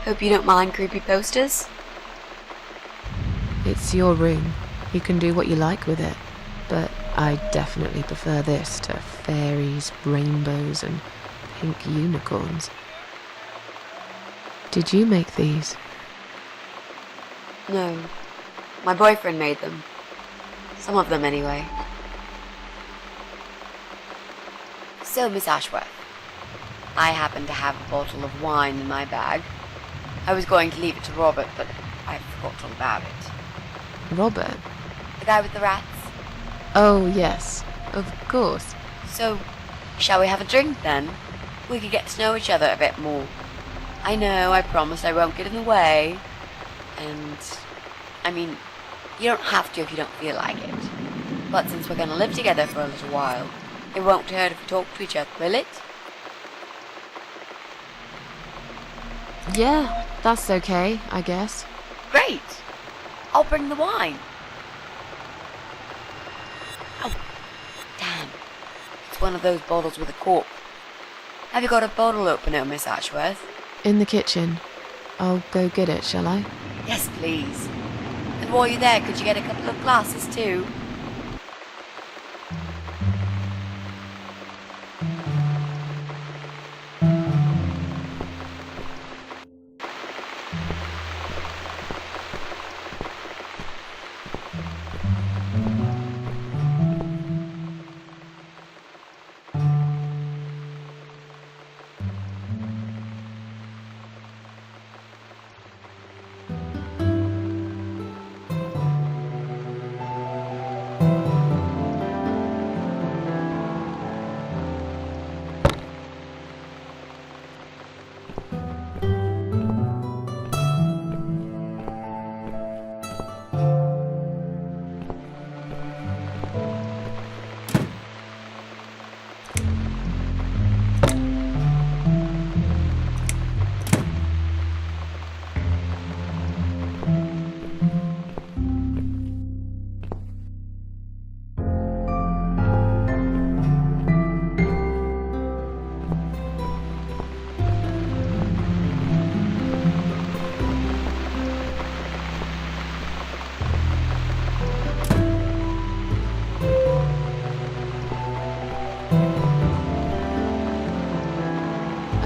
Hope you don't mind creepy posters. It's your room. You can do what you like with it. But I definitely prefer this to fairies, rainbows, and pink unicorns. Did you make these? No. My boyfriend made them. Some of them, anyway. So, Miss Ashworth, I happen to have a bottle of wine in my bag. I was going to leave it to Robert, but I forgot all about it. Robert? The guy with the rats? Oh, yes. Of course. So, shall we have a drink, then? We could get to know each other a bit more. I know, I promise I won't get in the way. And, I mean, you don't have to if you don't feel like it. But since we're going to live together for a little while, it won't hurt if we talk to each other, will it? Yeah, that's okay, I guess. Great! I'll bring the wine. Oh, damn. It's one of those bottles with a cork. Have you got a bottle opener, Miss Ashworth? In the kitchen. I'll go get it, shall I? Yes, please. And while you're there, could you get a couple of glasses, too?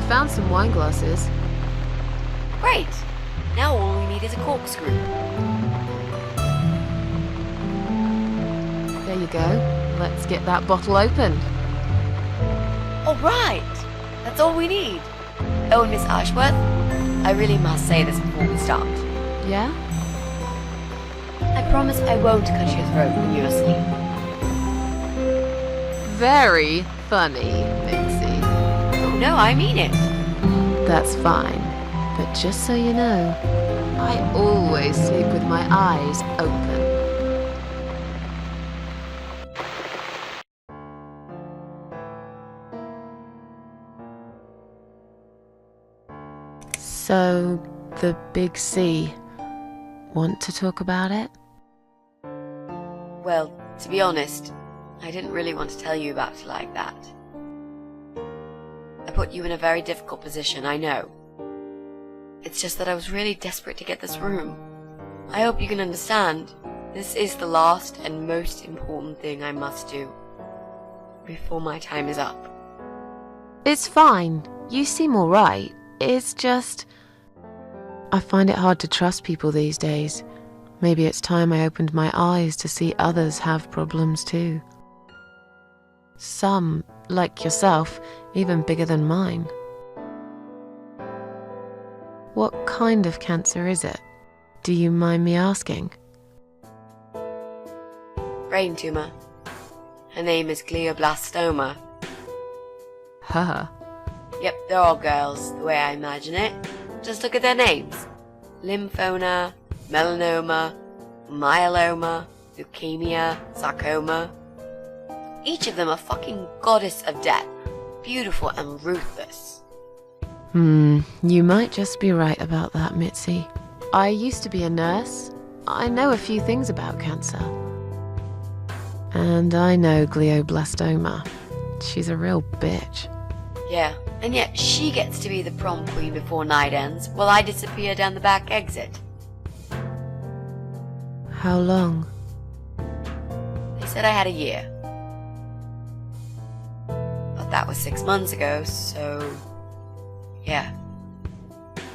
Found some wine glasses. Great! Now all we need is a corkscrew. There you go. Let's get that bottle opened. All right! That's all we need. Oh, Miss Ashworth, I really must say this before we start. Yeah? I promise I won't cut your throat when you're asleep. Very funny, Mitzi. Oh, no, I mean it. That's fine. But just so you know, I always sleep with my eyes open. So, the big C. Want to talk about it? Well, to be honest, I didn't really want to tell you about it like that. I put you in a very difficult position, I know. It's just that I was really desperate to get this room. I hope you can understand. This is the last and most important thing I must do before my time is up. It's fine. You seem alright. It's just... I find it hard to trust people these days. Maybe it's time I opened my eyes to see others have problems too. Some, like yourself, even bigger than mine. What kind of cancer is it? Do you mind me asking? Brain tumor. Her name is glioblastoma. Haha. Yep, they're all girls, the way I imagine it. Just look at their names. Lymphoma, melanoma, myeloma, leukemia, sarcoma. Each of them a fucking goddess of death. Beautiful and ruthless. You might just be right about that, Mitzi. I used to be a nurse. I know a few things about cancer. And I know glioblastoma. She's a real bitch. Yeah, and yet she gets to be the prom queen before night ends, while I disappear down the back exit. How long? They said I had a year. But that was 6 months ago, so... yeah.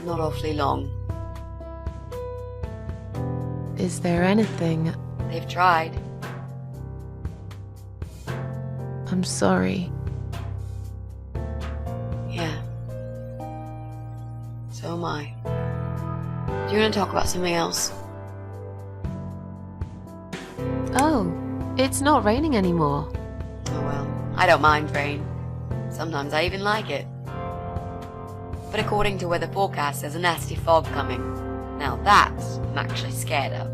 Not awfully long. Is there anything? They've tried. I'm sorry. Yeah. So am I. Do you want to talk about something else? Oh, it's not raining anymore. Oh well, I don't mind rain. Sometimes I even like it. But according to weather forecast, there's a nasty fog coming. Now that I'm actually scared of.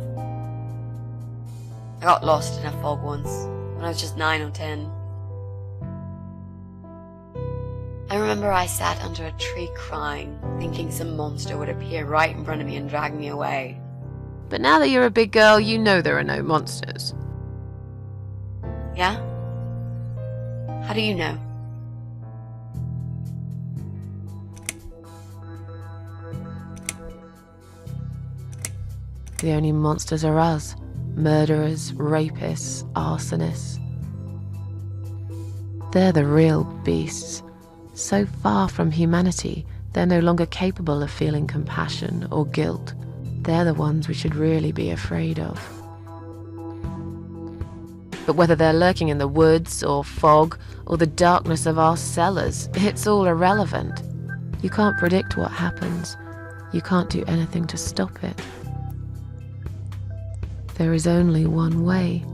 I got lost in a fog once, when I was just 9 or 10. I remember I sat under a tree crying, thinking some monster would appear right in front of me and drag me away. But now that you're a big girl, you know there are no monsters. Yeah? How do you know? The only monsters are us. Murderers, rapists, arsonists. They're the real beasts. So far from humanity, they're no longer capable of feeling compassion or guilt. They're the ones we should really be afraid of. But whether they're lurking in the woods or fog or the darkness of our cellars, it's all irrelevant. You can't predict what happens. You can't do anything to stop it. There is only one way.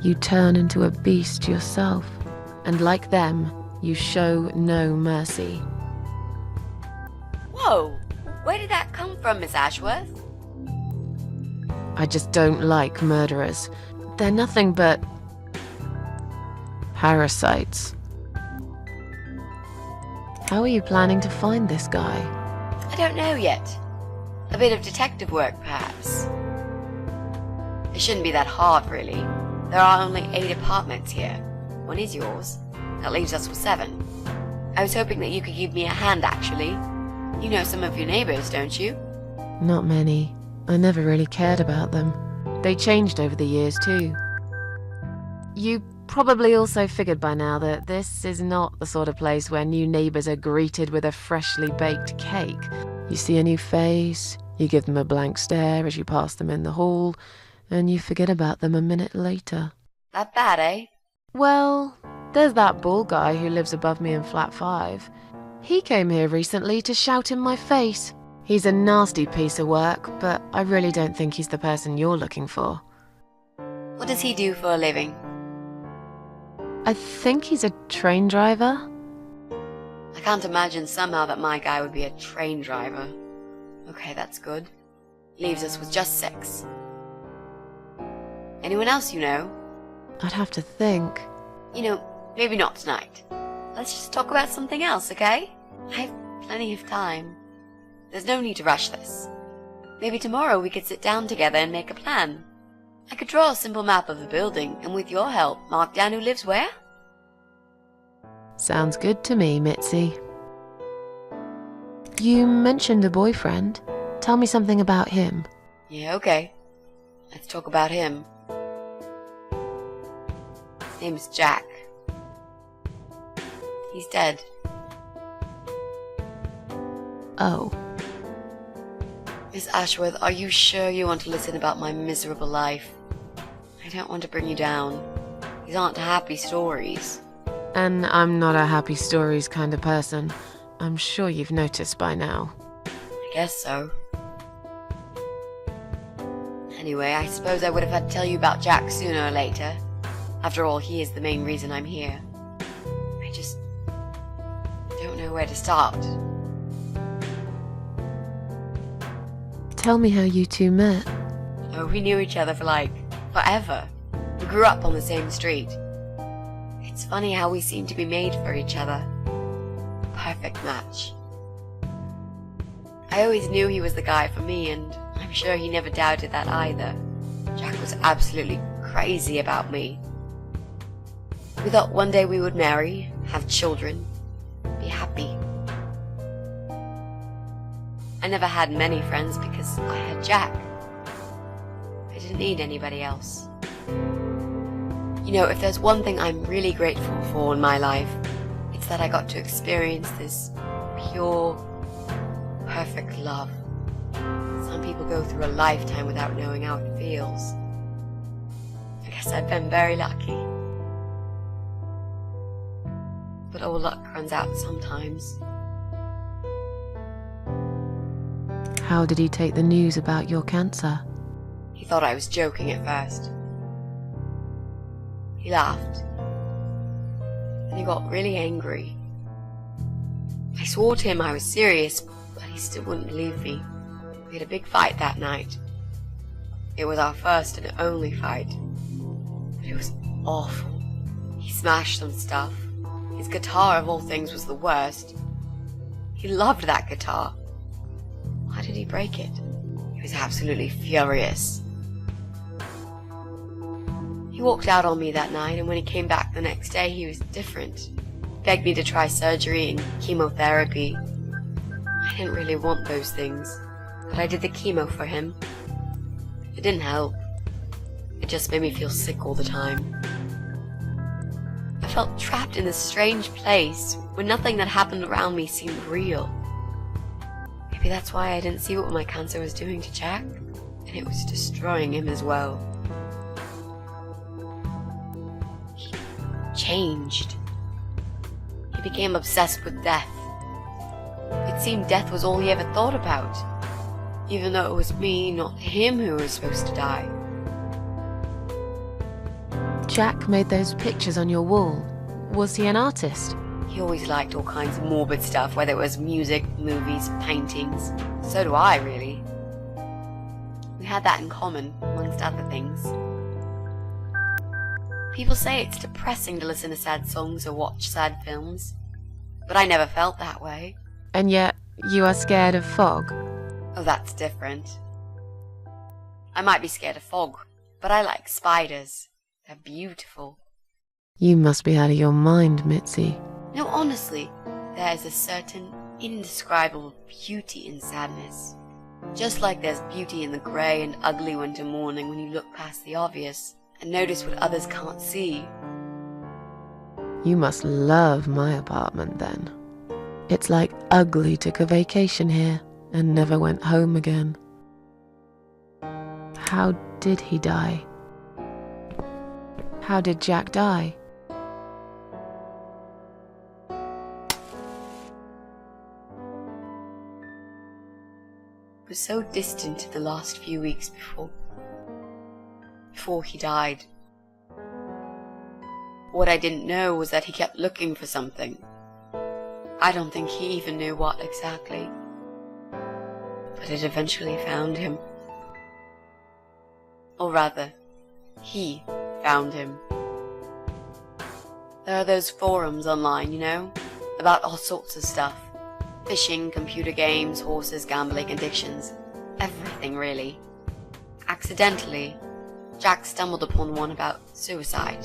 You turn into a beast yourself, and like them, you show no mercy. Whoa! Where did that come from, Miss Ashworth? I just don't like murderers. They're nothing but parasites. How are you planning to find this guy? I don't know yet. A bit of detective work, perhaps. It shouldn't be that hard, really. There are only 8 apartments here. One is yours. That leaves us with 7. I was hoping that you could give me a hand, actually. You know some of your neighbors, don't you? Not many. I never really cared about them. They changed over the years, too. You probably also figured by now that this is not the sort of place where new neighbors are greeted with a freshly baked cake. You see a new face, you give them a blank stare as you pass them in the hall, and you forget about them a minute later. That bad, eh? Well, there's that ball guy who lives above me in flat 5. He came here recently to shout in my face. He's a nasty piece of work, but I really don't think he's the person you're looking for. What does he do for a living? I think he's a train driver. I can't imagine somehow that my guy would be a train driver. Okay, that's good. Leaves us with just 6. Anyone else you know? I'd have to think. You know, maybe not tonight. Let's just talk about something else, okay? I have plenty of time. There's no need to rush this. Maybe tomorrow we could sit down together and make a plan. I could draw a simple map of the building, and with your help, mark down who lives where. Sounds good to me, Mitzi. You mentioned a boyfriend. Tell me something about him. Yeah, okay. Let's talk about him. His name's Jack. He's dead. Oh. Miss Ashworth, are you sure you want to listen about my miserable life? I don't want to bring you down. These aren't happy stories. And I'm not a happy stories kind of person. I'm sure you've noticed by now. I guess so. Anyway, I suppose I would have had to tell you about Jack sooner or later. After all, he is the main reason I'm here. I just don't know where to start. Tell me how you two met. Oh, we knew each other for forever. We grew up on the same street. It's funny how we seem to be made for each other. Perfect match. I always knew he was the guy for me, and I'm sure he never doubted that either. Jack was absolutely crazy about me. We thought one day we would marry, have children, be happy. I never had many friends because I had Jack. I didn't need anybody else. You know, if there's one thing I'm really grateful for in my life, it's that I got to experience this pure, perfect love. Some people go through a lifetime without knowing how it feels. I guess I've been very lucky. But all luck runs out sometimes. How did he take the news about your cancer? He thought I was joking at first. He laughed. Then he got really angry. I swore to him I was serious, but he still wouldn't believe me. We had a big fight that night. It was our first and only fight. But it was awful. He smashed some stuff. His guitar, of all things, was the worst. He loved that guitar. Why did he break it? He was absolutely furious. He walked out on me that night, and when he came back the next day, he was different. Begged me to try surgery and chemotherapy. I didn't really want those things, but I did the chemo for him. It didn't help. It just made me feel sick all the time. I felt trapped in this strange place where nothing that happened around me seemed real. Maybe that's why I didn't see what my cancer was doing to Jack, and it was destroying him as well. He changed. He became obsessed with death. It seemed death was all he ever thought about, even though it was me, not him, who was supposed to die. Jack made those pictures on your wall. Was he an artist? He always liked all kinds of morbid stuff, whether it was music, movies, paintings. So do I, really. We had that in common, amongst other things. People say it's depressing to listen to sad songs or watch sad films, but I never felt that way. And yet, you are scared of fog? Oh, that's different. I might be scared of fog, but I like spiders. They're beautiful. You must be out of your mind, Mitzi. No, honestly, there is a certain indescribable beauty in sadness. Just like there's beauty in the grey and ugly winter morning when you look past the obvious and notice what others can't see. You must love my apartment then. It's like Ugly took a vacation here and never went home again. How did he die? How did Jack die? It was so distant in the last few weeks before he died. What I didn't know was that he kept looking for something. I don't think he even knew what exactly. But it eventually found him. Or rather, he found him. There are those forums online, you know, about all sorts of stuff. Fishing, computer games, horses, gambling, addictions. Everything, really. Accidentally, Jack stumbled upon one about suicide.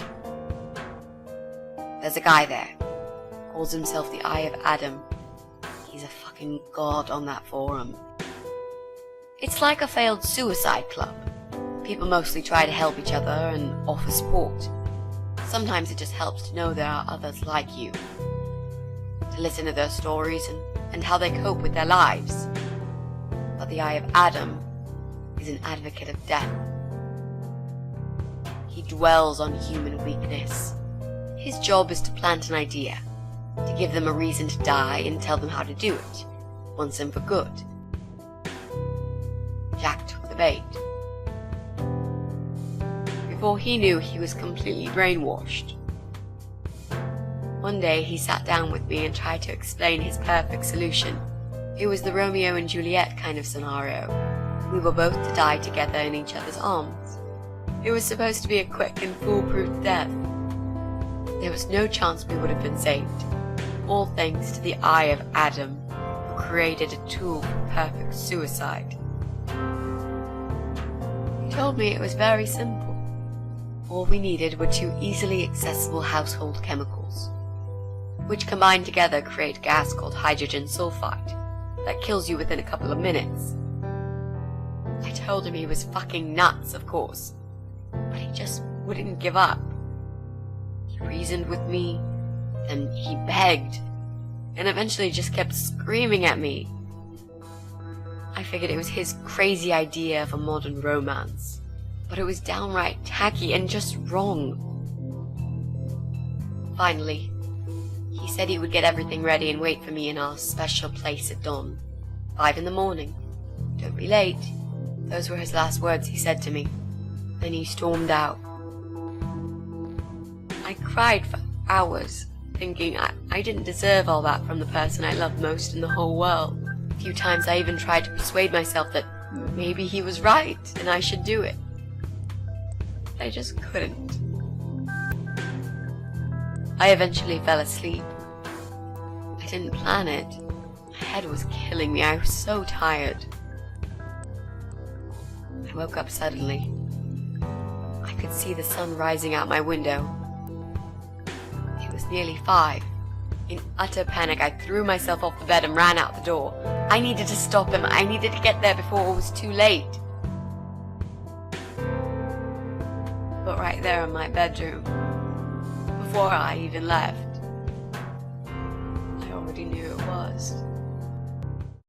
There's a guy there. Calls himself the Eye of Adam. He's a fucking god on that forum. It's like a failed suicide club. People mostly try to help each other and offer support. Sometimes it just helps to know there are others like you. To listen to their stories and how they cope with their lives. But the Eye of Adam is an advocate of death. He dwells on human weakness. His job is to plant an idea, to give them a reason to die and tell them how to do it, once and for good. Jack took the bait. Before he knew, he was completely brainwashed. One day he sat down with me and tried to explain his perfect solution. It was the Romeo and Juliet kind of scenario. We were both to die together in each other's arms. It was supposed to be a quick and foolproof death. There was no chance we would have been saved, all thanks to the Eye of Adam, who created a tool for perfect suicide. He told me it was very simple. All we needed were 2 easily accessible household chemicals. which combined together create a gas called hydrogen sulfide that kills you within a couple of minutes. I told him he was fucking nuts, of course, but he just wouldn't give up. He reasoned with me, then he begged, and eventually just kept screaming at me. I figured it was his crazy idea of a modern romance, but it was downright tacky and just wrong. Finally, he said he would get everything ready and wait for me in our special place at dawn. 5 in the morning. Don't be late. Those were his last words he said to me. Then he stormed out. I cried for hours, thinking I didn't deserve all that from the person I loved most in the whole world. A few times I even tried to persuade myself that maybe he was right and I should do it. But I just couldn't. I eventually fell asleep. I didn't plan it. My head was killing me. I was so tired. I woke up suddenly. I could see the sun rising out my window. It was nearly 5. In utter panic, I threw myself off the bed and ran out the door. I needed to stop him. I needed to get there before it was too late. But right there in my bedroom, before I even left, I already knew it was.